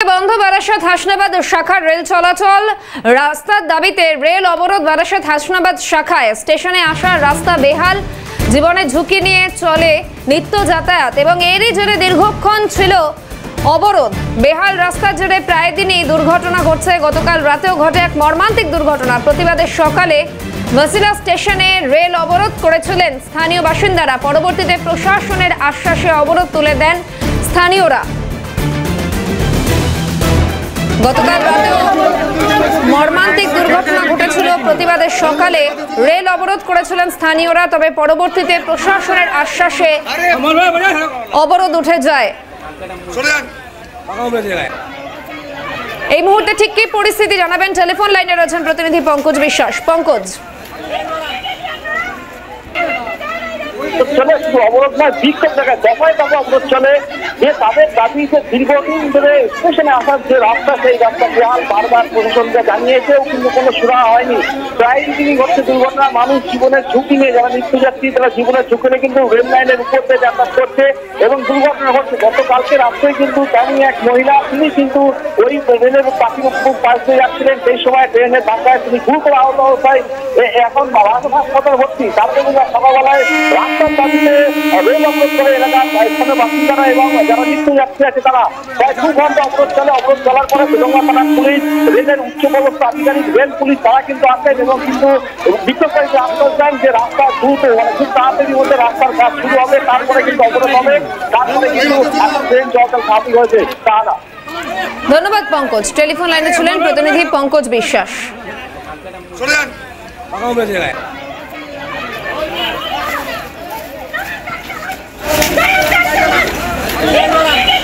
বন্ধ বারাসাত হাসনাবাদ শাখার রেল চলাচল রাস্তার দাবিতে রেল অবরোধ। বারাসাত হাসনাবাদ শাখায় স্টেশনে আসার রাস্তা বেহাল, জীবনের ঝুঁকি নিয়ে চলে নিত্য যাতায়াত এবং এরই জেরে দীর্ঘক্ষণ ছিল অবরোধ। বেহাল রাস্তার জেরে প্রায় দিনই দুর্ঘটনা ঘটছে। গতকাল রাতেও ঘটে এক মর্মান্তিক দুর্ঘটনা। প্রতিবাদের সকালে মসিলা স্টেশনে রেল অবরোধ করেছিলেন স্থানীয় বাসিন্দারা। পরবর্তীতে প্রশাসনের আশ্বাসে অবরোধ তুলে দেন স্থানীয়রা। গতকাল রাতেও মর্মান্তিক দুর্ঘটনা ঘটেছিল। প্রতিবাদের সকালে রেল অবরোধ করেছিলেন স্থানীয়রা, তবে পরবর্তীতে প্রশাসনের আশ্বাসে অবরোধ উঠে যায়। এই মুহূর্তে ঠিক কি পরিস্থিতি জানাবেন, টেলিফোন লাইনে রয়েছেন প্রতিনিধি পঙ্কজ বিশ্বাস। পঙ্কজ, চলে শুধু অবরোধ নয়, বিক্ষোভ দেখায়, দফায় দফা অবরোধ চলে। যে তাদের দাবি যে দীর্ঘদিন ধরে স্টেশনে আসার যে রাস্তা, সেই রাস্তা বেহাল, বারবার প্রশাসনকে জানিয়েছেও কিন্তু কোনো সুরাহা হয়নি। প্রায় দিনই ঘটছে দুর্ঘটনা। মানুষ জীবনের ঝুঁকি নিয়ে, যারা নিত্যযাত্রী তারা জীবনের ঝুঁকি নিয়ে কিন্তু রেল লাইনের উপর দিয়ে যাতায়াত করছে এবং দুর্ঘটনা ঘটছে। গতকালকে রাত্রে কিন্তু তেমনই এক মহিলা, তিনি কিন্তু ওই রেলের পাশ দিয়ে যাচ্ছিলেন। সেই সময় ট্রেনের ধাক্কায় তিনি গুরুতর আহত অবস্থায় এখন রাজধানী হাসপাতালে ভর্তি। তারপরে সকালবেলায় রাস্তার দাবিতে রেল অবরোধ করে এলাকার স্থানীয় বাসিন্দারা এবং যারা নিত্যযাত্রী আছে তারা প্রায় 2 ঘন্টা অবরোধ চলে। অবরোধ চলার পরে বেলঙ্গা থানার পুলিশ, রেলের উচ্চপদস্থ আধিকারিক, রেল পুলিশ তারা কিন্তু আসেন এবং কিন্তু বিক্ষোভকারীদের আশ্বাস দেন যে রাস্তা দ্রুত, খুব তাড়াতাড়ির মধ্যে রাস্তার কাজ শুরু হবে, তারপরে কিন্তু অবরোধ হবে, তারপরে কিন্তু ট্রেন চলাচল স্বাভাবিক হয়েছে। তারা ধন্যবাদ পঙ্কজ। টেলিফোন লাইনে ছিলেন প্রতিনিধি পঙ্কজ বিশ্বাস। Yeah.